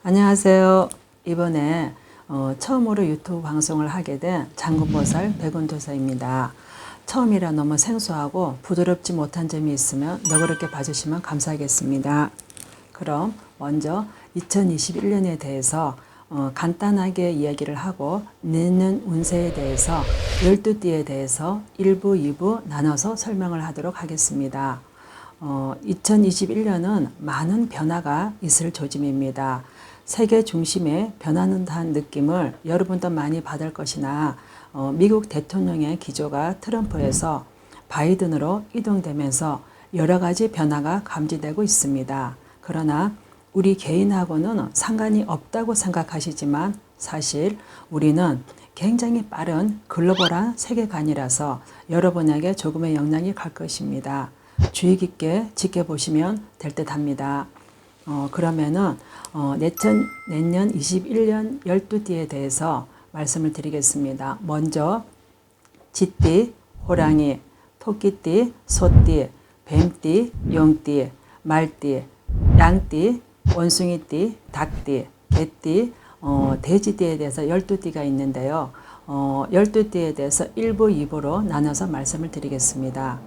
안녕하세요. 이번에 처음으로 유튜브 방송을 하게 된 장군보살 백운도사입니다. 처음이라 너무 생소하고 부드럽지 못한 점이 있으면 너그럽게 봐주시면 감사하겠습니다. 그럼 먼저 2021년에 대해서 간단하게 이야기를 하고 내년 운세에 대해서 12띠에 대해서 1부, 2부 나눠서 설명을 하도록 하겠습니다. 2021년은 많은 변화가 있을 조짐입니다. 세계 중심에 변하는 듯한 느낌을 여러분도 많이 받을 것이나 미국 대통령의 기조가 트럼프에서 바이든으로 이동되면서 여러 가지 변화가 감지되고 있습니다. 그러나 우리 개인하고는 상관이 없다고 생각하시지만 사실 우리는 굉장히 빠른 글로벌한 세계관이라서 여러분에게 조금의 영향이 갈 것입니다. 주의 깊게 지켜보시면 될 듯 합니다. 그러면은 내년 21년 12띠에 대해서 말씀을 드리겠습니다. 먼저 쥐띠, 호랑이, 토끼띠, 소띠, 뱀띠, 용띠, 말띠, 양띠, 원숭이띠, 닭띠, 개띠, 돼지띠에 대해서 12띠가 있는데요. 12띠에 대해서 1부, 2부로 나눠서 말씀을 드리겠습니다.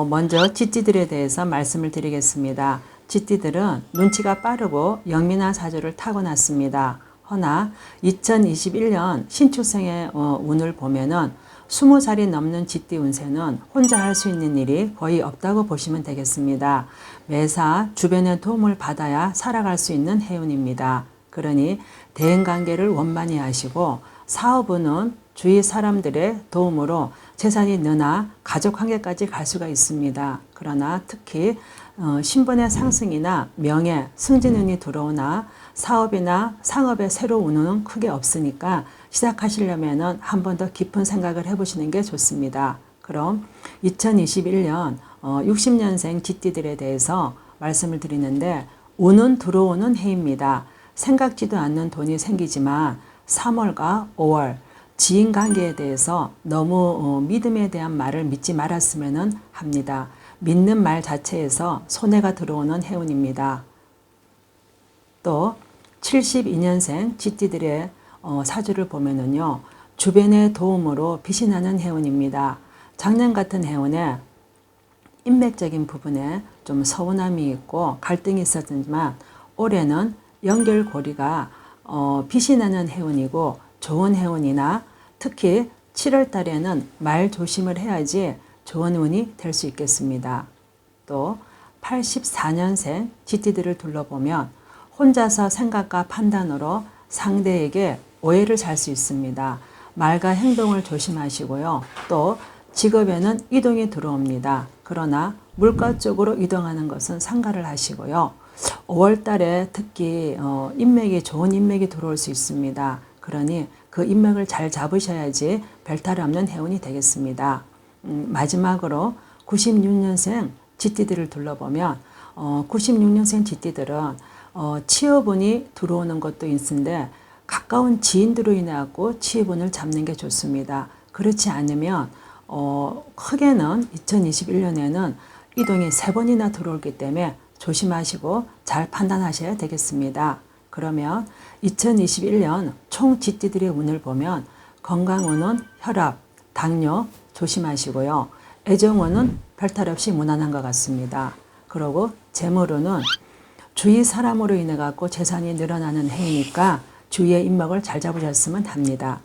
먼저 쥐띠들에 대해서 말씀을 드리겠습니다. 쥐띠들은 눈치가 빠르고 영민한 사주를 타고났습니다. 허나 2021년 신축생의 운을 보면은 20살이 넘는 쥐띠 운세는 혼자 할 수 있는 일이 거의 없다고 보시면 되겠습니다. 매사 주변의 도움을 받아야 살아갈 수 있는 해운입니다. 그러니 대인관계를 원만히 하시고 사업운은 주위 사람들의 도움으로 재산이 늘어나 가족관계까지 갈 수가 있습니다. 그러나 특히 신분의 상승이나 명예, 승진운이 들어오나 사업이나 상업의 새로운 운은 크게 없으니까 시작하시려면 한 번 더 깊은 생각을 해보시는 게 좋습니다. 그럼 2021년 60년생 쥐띠들에 대해서 말씀을 드리는데 운은 들어오는 해입니다. 생각지도 않는 돈이 생기지만 3월과 5월 지인관계에 대해서 너무 믿음에 대한 말을 믿지 말았으면 합니다. 믿는 말 자체에서 손해가 들어오는 해운입니다. 또 72년생 쥐띠들의 사주를 보면은요, 주변의 도움으로 빛이 나는 해운입니다. 작년 같은 해운에 인맥적인 부분에 좀 서운함이 있고 갈등이 있었지만 올해는 연결고리가 빛이 나는 해운이고 좋은 해운이나 특히 7월 달에는 말 조심을 해야지 좋은 운이 될 수 있겠습니다. 또 84년생 쥐띠들을 둘러보면 혼자서 생각과 판단으로 상대에게 오해를 살 수 있습니다. 말과 행동을 조심하시고요. 또 직업에는 이동이 들어옵니다. 그러나 물가 쪽으로 이동하는 것은 상가를 하시고요. 5월 달에 특히 좋은 인맥이 들어올 수 있습니다. 그러니 그 인맥을 잘 잡으셔야지 별탈 없는 해운이 되겠습니다. 마지막으로 96년생 쥐띠들을 둘러보면 96년생 쥐띠들은 취업운이 들어오는 것도 있는데 가까운 지인들로 인해 갖고 취업운을 잡는 게 좋습니다. 그렇지 않으면 크게는 2021년에는 이동이 3번이나 들어오기 때문에 조심하시고 잘 판단하셔야 되겠습니다. 그러면 2021년 총 쥐띠들의 운을 보면 건강운은 혈압, 당뇨 조심하시고요. 애정운은 별탈 없이 무난한 것 같습니다. 그리고 재물운은 주위 사람으로 인해 갖고 재산이 늘어나는 해이니까 주위의 인맥을 잘 잡으셨으면 합니다.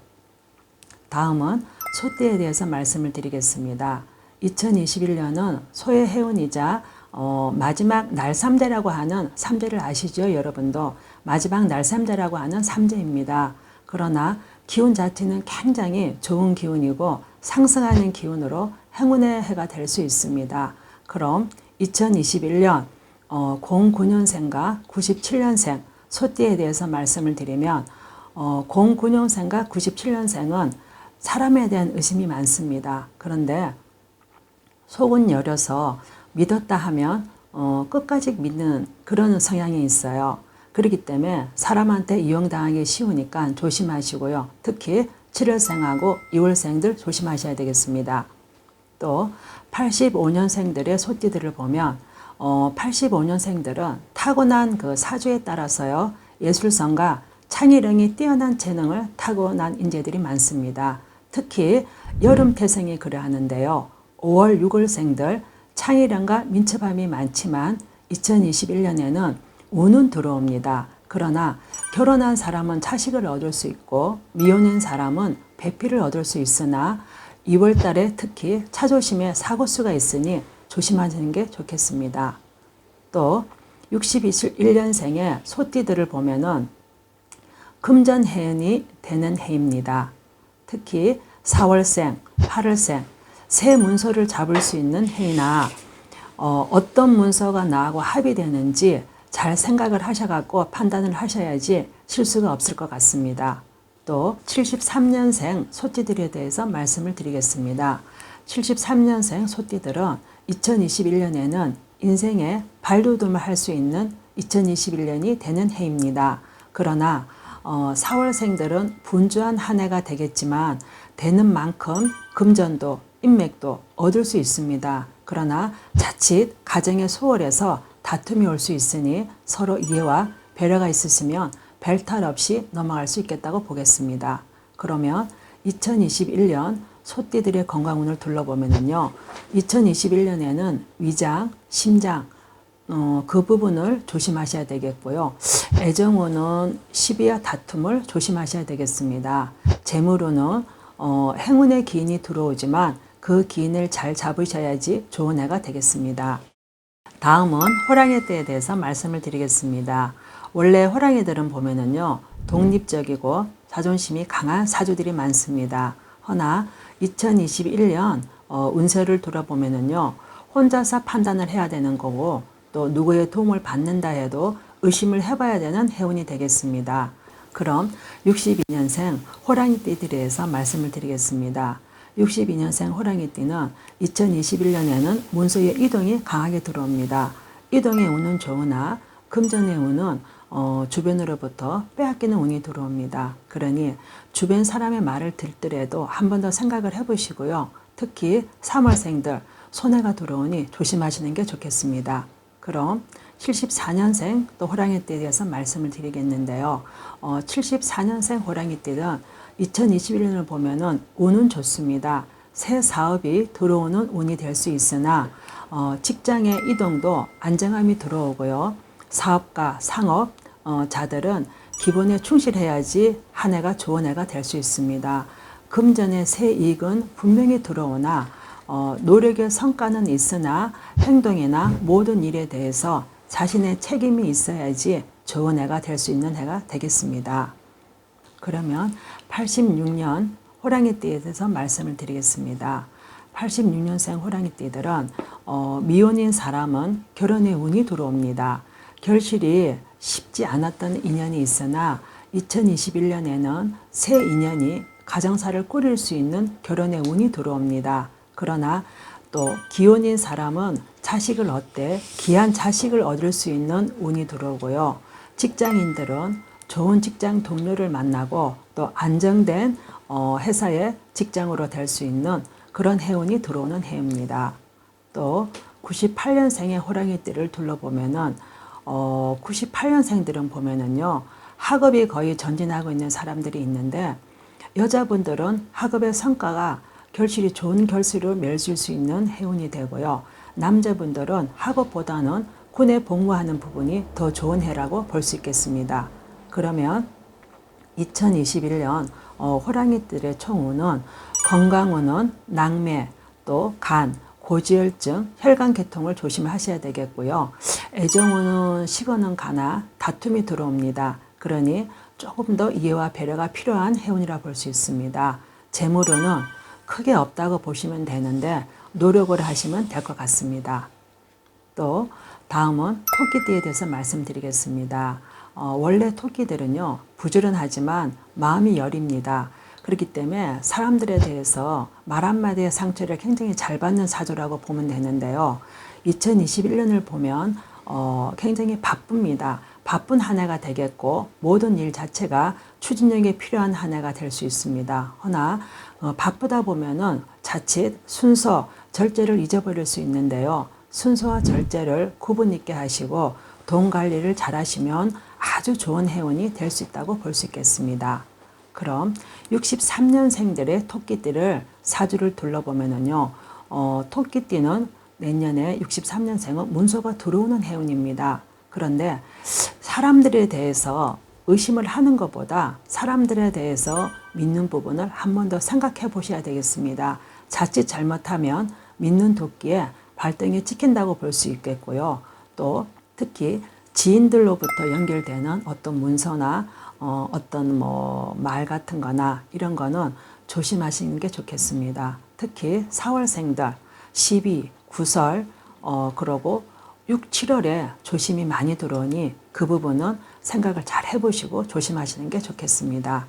다음은 소띠에 대해서 말씀을 드리겠습니다. 2021년은 소의 해운이자 마지막 날삼대라고 하는 삼대를 아시죠? 여러분도 마지막 날삼대라고 하는 삼재입니다. 그러나 기운 자체는 굉장히 좋은 기운이고 상승하는 기운으로 행운의 해가 될 수 있습니다. 그럼 2021년 09년생과 97년생 소띠에 대해서 말씀을 드리면 09년생과 97년생은 사람에 대한 의심이 많습니다. 그런데 속은 여려서 믿었다 하면 끝까지 믿는 그런 성향이 있어요. 그렇기 때문에 사람한테 이용당하기 쉬우니까 조심하시고요. 특히 7월생하고 2월생들 조심하셔야 되겠습니다. 또 85년생들의 소띠들을 보면 85년생들은 타고난 그 사주에 따라서요. 예술성과 창의력이 뛰어난 재능을 타고난 인재들이 많습니다. 특히 여름 태생이 그러하는데요. 5월 6월생들 창의력과 민첩함이 많지만 2021년에는 운은 들어옵니다. 그러나 결혼한 사람은 자식을 얻을 수 있고 미혼인 사람은 배필을 얻을 수 있으나 2월 달에 특히 차조심에 사고수가 있으니 조심하시는 게 좋겠습니다. 또 61년생의 소띠들을 보면은 금전해운이 되는 해입니다. 특히 4월생, 8월생 새 문서를 잡을 수 있는 해이나 어떤 문서가 나하고 합의되는지 잘 생각을 하셔갖고 판단을 하셔야지 실수가 없을 것 같습니다. 또 73년생 소띠들에 대해서 말씀을 드리겠습니다. 73년생 소띠들은 2021년에는 인생의 발돋움을 할 수 있는 2021년이 되는 해입니다. 그러나 4월생들은 분주한 한 해가 되겠지만 되는 만큼 금전도 인맥도 얻을 수 있습니다. 그러나 자칫 가정의 소홀해서 다툼이 올 수 있으니 서로 이해와 배려가 있으시면 별탈 없이 넘어갈 수 있겠다고 보겠습니다. 그러면 2021년 소띠들의 건강운을 둘러보면요. 2021년에는 위장, 심장, 그 부분을 조심하셔야 되겠고요. 애정운은 시비와 다툼을 조심하셔야 되겠습니다. 재물운은 행운의 기인이 들어오지만 그 기인을 잘 잡으셔야지 좋은 해가 되겠습니다. 다음은 호랑이 띠에 대해서 말씀을 드리겠습니다. 원래 호랑이들은 보면은요, 독립적이고 자존심이 강한 사주들이 많습니다. 허나 2021년 운세를 돌아보면은요, 혼자서 판단을 해야 되는 거고 또 누구의 도움을 받는다 해도 의심을 해봐야 되는 해운이 되겠습니다. 그럼 62년생 호랑이띠들에 대해서 말씀을 드리겠습니다. 62년생 호랑이띠는 2021년에는 문서의 이동이 강하게 들어옵니다. 이동의 운은 좋으나 금전의 운은 주변으로부터 빼앗기는 운이 들어옵니다. 그러니 주변 사람의 말을 듣더라도 한 번 더 생각을 해보시고요. 특히 3월생들 손해가 들어오니 조심하시는 게 좋겠습니다. 그럼 74년생 또 호랑이띠에 대해서 말씀을 드리겠는데요. 74년생 호랑이띠는 2021년을 보면은 운은 좋습니다. 새 사업이 들어오는 운이 될 수 있으나 직장의 이동도 안정함이 들어오고요. 사업가, 상업 자들은 기본에 충실해야지 한 해가 좋은 해가 될 수 있습니다. 금전의 새 이익은 분명히 들어오나 노력의 성과는 있으나 행동이나 모든 일에 대해서 자신의 책임이 있어야지 좋은 해가 될 수 있는 해가 되겠습니다. 그러면 86년 호랑이띠에 대해서 말씀을 드리겠습니다. 86년생 호랑이띠들은 미혼인 사람은 결혼의 운이 들어옵니다. 결실이 쉽지 않았던 인연이 있으나 2021년에는 새 인연이 가정사를 꾸릴 수 있는 결혼의 운이 들어옵니다. 그러나 또 기혼인 사람은 자식을 얻되 귀한 자식을 얻을 수 있는 운이 들어오고요. 직장인들은 좋은 직장 동료를 만나고 또 안정된 회사의 직장으로 될 수 있는 그런 해운이 들어오는 해입니다. 또 98년생의 호랑이띠를 둘러보면은 98년생들은 보면은요, 학업이 거의 전진하고 있는 사람들이 있는데 여자분들은 학업의 성과가 결실이 좋은 결실을 맺을 수 있는 해운이 되고요. 남자분들은 학업보다는 군에 복무하는 부분이 더 좋은 해라고 볼 수 있겠습니다. 그러면 2021년 호랑이들의 총운은 건강운은 낙매, 또 간, 고지혈증, 혈관계통을 조심하셔야 되겠고요. 애정운은 식어는 가나 다툼이 들어옵니다. 그러니 조금 더 이해와 배려가 필요한 해운이라 볼 수 있습니다. 재물운은 크게 없다고 보시면 되는데 노력을 하시면 될 것 같습니다. 또 다음은 토끼띠에 대해서 말씀드리겠습니다. 원래 토끼들은요, 부지런하지만 마음이 여립니다. 그렇기 때문에 사람들에 대해서 말 한마디의 상처를 굉장히 잘 받는 사주라고 보면 되는데요. 2021년을 보면 굉장히 바쁩니다. 바쁜 한 해가 되겠고 모든 일 자체가 추진력이 필요한 한 해가 될 수 있습니다. 허나 바쁘다 보면은 자칫 순서, 절제를 잊어버릴 수 있는데요. 순서와 절제를 구분 있게 하시고 돈 관리를 잘 하시면 아주 좋은 해운이 될 수 있다고 볼 수 있겠습니다. 그럼 63년생들의 토끼띠를 사주를 둘러보면은요, 토끼띠는 내년에 63년생은 문서가 들어오는 해운입니다. 그런데 사람들에 대해서 의심을 하는 것보다 사람들에 대해서 믿는 부분을 한 번 더 생각해 보셔야 되겠습니다. 자칫 잘못하면 믿는 토끼에 발등에 찍힌다고 볼 수 있겠고요. 또 특히 지인들로부터 연결되는 어떤 문서나 어떤 뭐 말 같은 거나 이런 거는 조심하시는 게 좋겠습니다. 특히 4월생들 12, 9설 그러고 6, 7월에 조심이 많이 들어오니 그 부분은 생각을 잘 해보시고 조심하시는 게 좋겠습니다.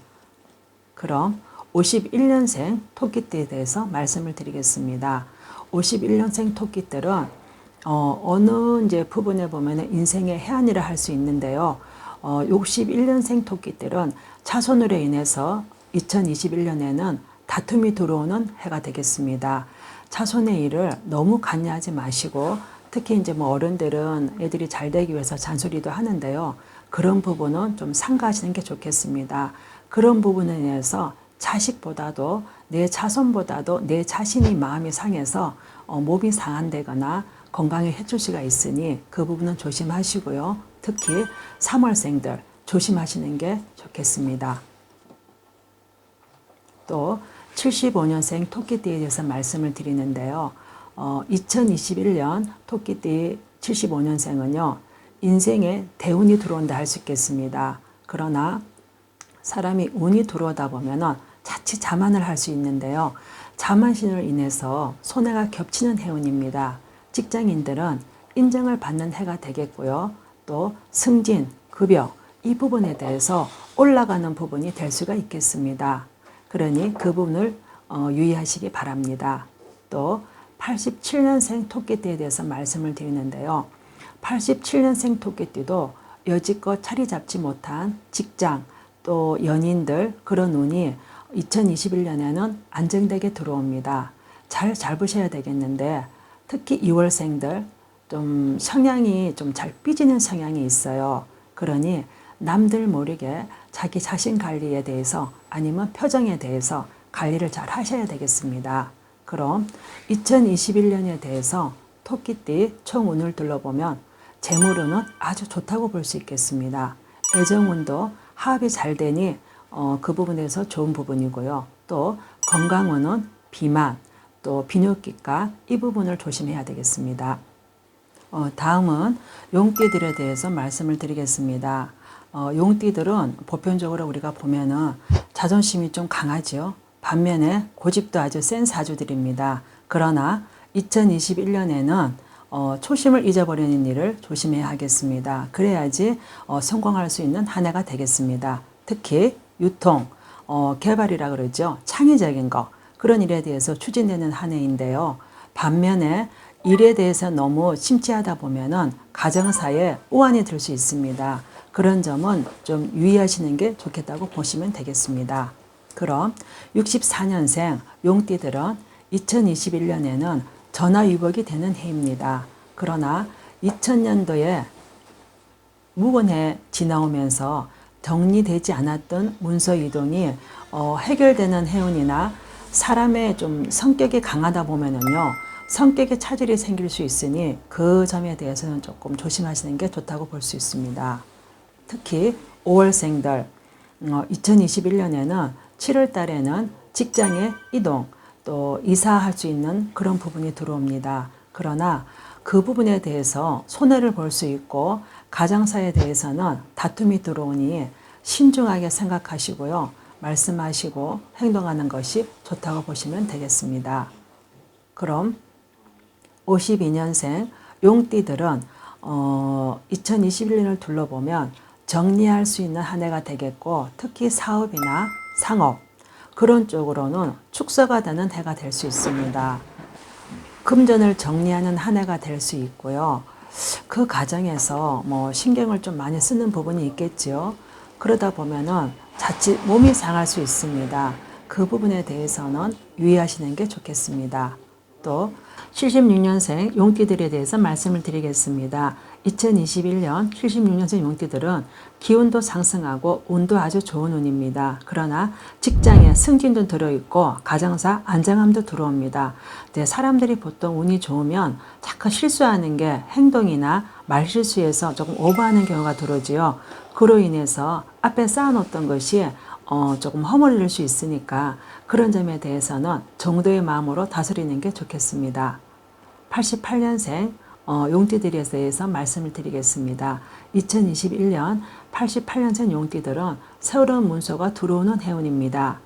그럼 51년생 토끼띠에 대해서 말씀을 드리겠습니다. 51년생 토끼들은 어느 이제 부분에 보면 인생의 해안이라 할 수 있는데요. 61년생 토끼들은 차손으로 인해서 2021년에는 다툼이 들어오는 해가 되겠습니다. 차손의 일을 너무 관여하지 마시고 특히 이제 뭐 어른들은 애들이 잘 되기 위해서 잔소리도 하는데요. 그런 부분은 좀 삼가하시는 게 좋겠습니다. 그런 부분에 대해서 자식보다도 내 자손보다도 내 자신이 마음이 상해서 몸이 상한다거나 건강에 해초시가 있으니 그 부분은 조심하시고요. 특히 3월생들 조심하시는 게 좋겠습니다. 또 75년생 토끼띠에 대해서 말씀을 드리는데요. 2021년 토끼띠 75년생은요. 인생에 대운이 들어온다 할 수 있겠습니다. 그러나 사람이 운이 들어오다 보면 자칫 자만을 할 수 있는데요. 자만심으로 인해서 손해가 겹치는 해운입니다. 직장인들은 인정을 받는 해가 되겠고요. 또 승진, 급여 이 부분에 대해서 올라가는 부분이 될 수가 있겠습니다. 그러니 그 부분을 유의하시기 바랍니다. 또 87년생 토끼띠에 대해서 말씀을 드리는데요. 87년생 토끼띠도 여지껏 자리 잡지 못한 직장 또 연인들 그런 운이 2021년에는 안정되게 들어옵니다. 잘 잡으셔야 되겠는데 특히 2월생들 좀 성향이 좀 잘 삐지는 성향이 있어요. 그러니 남들 모르게 자기 자신 관리에 대해서 아니면 표정에 대해서 관리를 잘 하셔야 되겠습니다. 그럼 2021년에 대해서 토끼띠 총운을 둘러보면 재물운은 아주 좋다고 볼 수 있겠습니다. 애정운도 합이 잘 되니 그 부분에서 좋은 부분이고요. 또 건강운은 비만, 또 비뇨기과 이 부분을 조심해야 되겠습니다. 다음은 용띠들에 대해서 말씀을 드리겠습니다. 용띠들은 보편적으로 우리가 보면은 자존심이 좀 강하죠. 반면에 고집도 아주 센 사주들입니다. 그러나 2021년에는 초심을 잊어버리는 일을 조심해야 하겠습니다. 그래야지 성공할 수 있는 한 해가 되겠습니다. 특히 유통, 개발이라 그러죠. 창의적인 거 그런 일에 대해서 추진되는 한 해인데요. 반면에 일에 대해서 너무 심취하다 보면은 가정사에 우환이 들 수 있습니다. 그런 점은 좀 유의하시는 게 좋겠다고 보시면 되겠습니다. 그럼 64년생 용띠들은 2021년에는 전화위복이 되는 해입니다. 그러나 2000년도에 묵은해 지나오면서 정리되지 않았던 문서 이동이 해결되는 해운이나 사람의 좀 성격이 강하다 보면은요. 성격에 차질이 생길 수 있으니 그 점에 대해서는 조금 조심하시는 게 좋다고 볼 수 있습니다. 특히 5월생들 2021년에는 7월 달에는 직장의 이동 또 이사할 수 있는 그런 부분이 들어옵니다. 그러나 그 부분에 대해서 손해를 볼 수 있고 가정사에 대해서는 다툼이 들어오니 신중하게 생각하시고요. 말씀하시고 행동하는 것이 좋다고 보시면 되겠습니다. 그럼 52년생 용띠들은 2021년을 둘러보면 정리할 수 있는 한 해가 되겠고 특히 사업이나 상업 그런 쪽으로는 축소가 되는 해가 될 수 있습니다. 금전을 정리하는 한 해가 될 수 있고요. 그 과정에서 뭐 신경을 좀 많이 쓰는 부분이 있겠죠. 그러다 보면은 자칫 몸이 상할 수 있습니다. 그 부분에 대해서는 유의하시는 게 좋겠습니다. 또 76년생 용띠들에 대해서 말씀을 드리겠습니다. 2021년 76년생 용띠들은 기운도 상승하고 운도 아주 좋은 운입니다. 그러나 직장에 승진도 들어있고 가정사 안정함도 들어옵니다. 네, 사람들이 보통 운이 좋으면 자꾸 실수하는 게 행동이나 말실수에서 조금 오버하는 경우가 들어오지요. 그로 인해서 앞에 쌓아놓던 것이 조금 허물릴 수 있으니까 그런 점에 대해서는 정도의 마음으로 다스리는 게 좋겠습니다. 88년생 용띠들에 대해서 말씀을 드리겠습니다. 2021년 88년생 용띠들은 새로운 문서가 들어오는 해운입니다.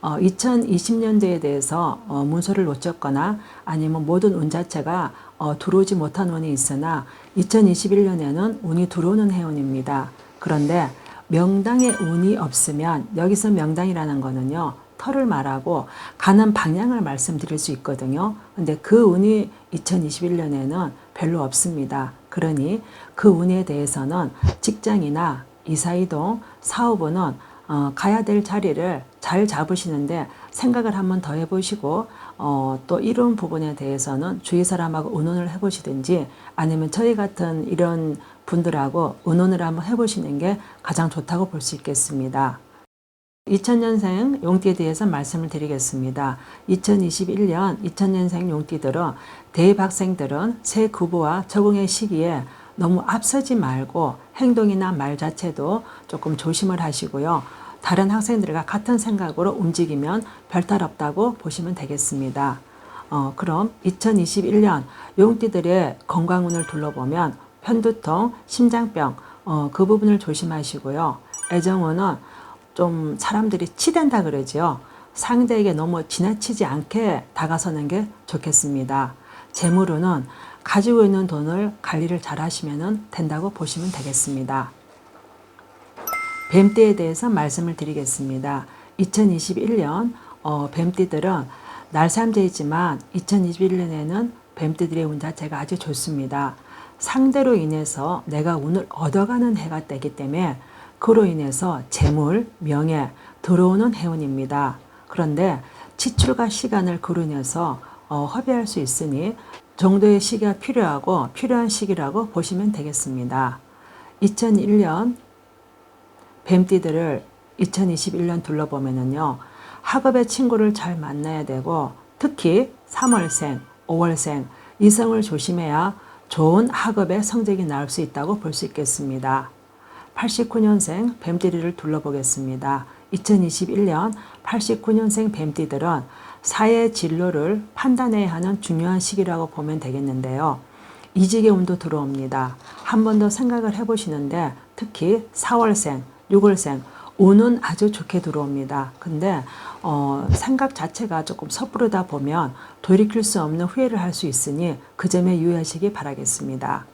2020년도에 대해서 문서를 놓쳤거나 아니면 모든 운 자체가 들어오지 못한 운이 있으나 2021년에는 운이 들어오는 해운입니다. 그런데 명당에 운이 없으면 여기서 명당이라는 거는요. 터를 말하고 가는 방향을 말씀드릴 수 있거든요. 근데 그 운이 2021년에는 별로 없습니다. 그러니 그 운에 대해서는 직장이나 이사이동, 사업은 가야 될 자리를 잘 잡으시는데 생각을 한번 더 해보시고 또 이런 부분에 대해서는 주위 사람하고 의논을 해보시든지 아니면 저희 같은 이런 분들하고 의논을 한번 해보시는 게 가장 좋다고 볼 수 있겠습니다. 2000년생 용띠에 대해서 말씀을 드리겠습니다. 2021년 2000년생 용띠들은 대입학생들은 새 구보와 적응의 시기에 너무 앞서지 말고 행동이나 말 자체도 조금 조심을 하시고요. 다른 학생들과 같은 생각으로 움직이면 별탈 없다고 보시면 되겠습니다. 그럼 2021년 용띠들의 건강운을 둘러보면 편두통, 심장병 그 부분을 조심하시고요. 애정운은 좀 사람들이 치댄다 그러죠. 상대에게 너무 지나치지 않게 다가서는 게 좋겠습니다. 재물운은 가지고 있는 돈을 관리를 잘 하시면 된다고 보시면 되겠습니다. 뱀띠에 대해서 말씀을 드리겠습니다. 2021년 뱀띠들은 날삼재이지만 2021년에는 뱀띠들의 운 자체가 아주 좋습니다. 상대로 인해서 내가 운을 얻어가는 해가 되기 때문에 그로 인해서 재물, 명예 들어오는 해운입니다. 그런데 지출과 시간을 그로 인해서 허비할 수 있으니 정도의 시기가 필요한 시기라고 보시면 되겠습니다. 2001년 뱀띠들을 2021년 둘러보면요. 학업의 친구를 잘 만나야 되고 특히 3월생, 5월생 이성을 조심해야 좋은 학업의 성적이 나올 수 있다고 볼 수 있겠습니다. 89년생 뱀띠를 둘러보겠습니다. 2021년 89년생 뱀띠들은 사회 진로를 판단해야 하는 중요한 시기라고 보면 되겠는데요. 이직의 운도 들어옵니다. 한 번 더 생각을 해보시는데 특히 4월생, 6월생 운은 아주 좋게 들어옵니다. 근데 생각 자체가 조금 섣부르다 보면 돌이킬 수 없는 후회를 할 수 있으니 그 점에 유의하시기 바라겠습니다.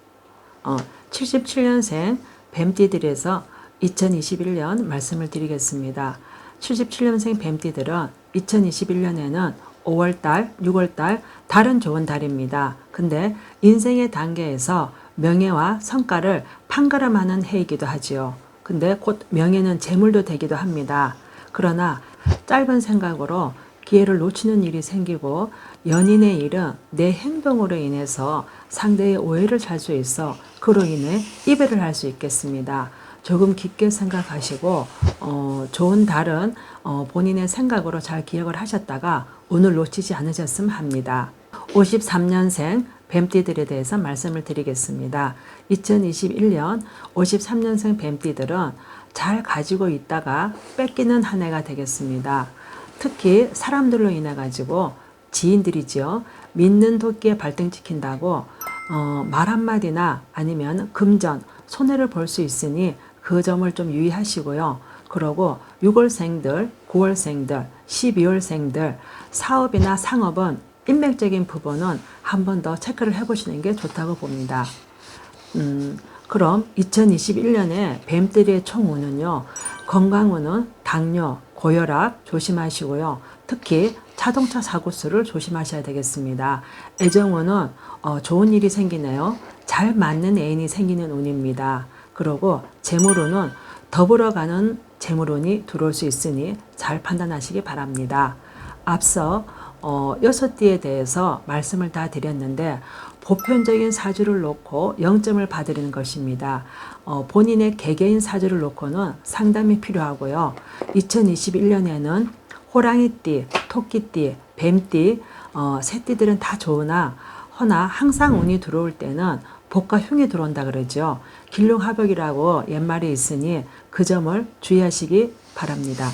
77년생 뱀띠들에서 2021년 말씀을 드리겠습니다. 77년생 뱀띠들은 2021년에는 5월달, 6월달 달은 좋은 달입니다. 근데 인생의 단계에서 명예와 성과를 판가름하는 해이기도 하지요. 근데 곧 명예는 재물도 되기도 합니다. 그러나 짧은 생각으로 기회를 놓치는 일이 생기고 연인의 일은 내 행동으로 인해서 상대의 오해를 살 수 있어 그로 인해 이별을 할 수 있겠습니다. 조금 깊게 생각하시고 좋은 달은 본인의 생각으로 잘 기억을 하셨다가 운을 놓치지 않으셨으면 합니다. 53년생 뱀띠들에 대해서 말씀을 드리겠습니다. 2021년 53년생 뱀띠들은 잘 가지고 있다가 뺏기는 한 해가 되겠습니다. 특히 사람들로 인해 가지고 지인들이죠. 믿는 도끼에 발등 찍힌다고 말 한마디나 아니면 금전, 손해를 볼 수 있으니 그 점을 좀 유의하시고요. 그리고 6월생들, 9월생들, 12월생들 사업이나 상업은 인맥적인 부분은 한 번 더 체크를 해보시는 게 좋다고 봅니다. 그럼 2021년에 뱀띠의 총운은요. 건강운은 당뇨, 고혈압 조심하시고요. 특히 자동차 사고수를 조심하셔야 되겠습니다. 애정운은 좋은 일이 생기네요. 잘 맞는 애인이 생기는 운입니다. 그리고 재물운은 더불어가는 재물운이 들어올 수 있으니 잘 판단하시기 바랍니다. 앞서 6띠에 대해서 말씀을 다 드렸는데 보편적인 사주를 놓고 0점을 받으리는 것입니다. 본인의 개개인 사주를 놓고는 상담이 필요하고요. 2021년에는 호랑이띠, 토끼띠, 뱀띠, 새띠들은 다 좋으나 허나 항상 운이 들어올 때는 복과 흉이 들어온다 그러죠. 길흉합역이라고 옛말에 있으니 그 점을 주의하시기 바랍니다.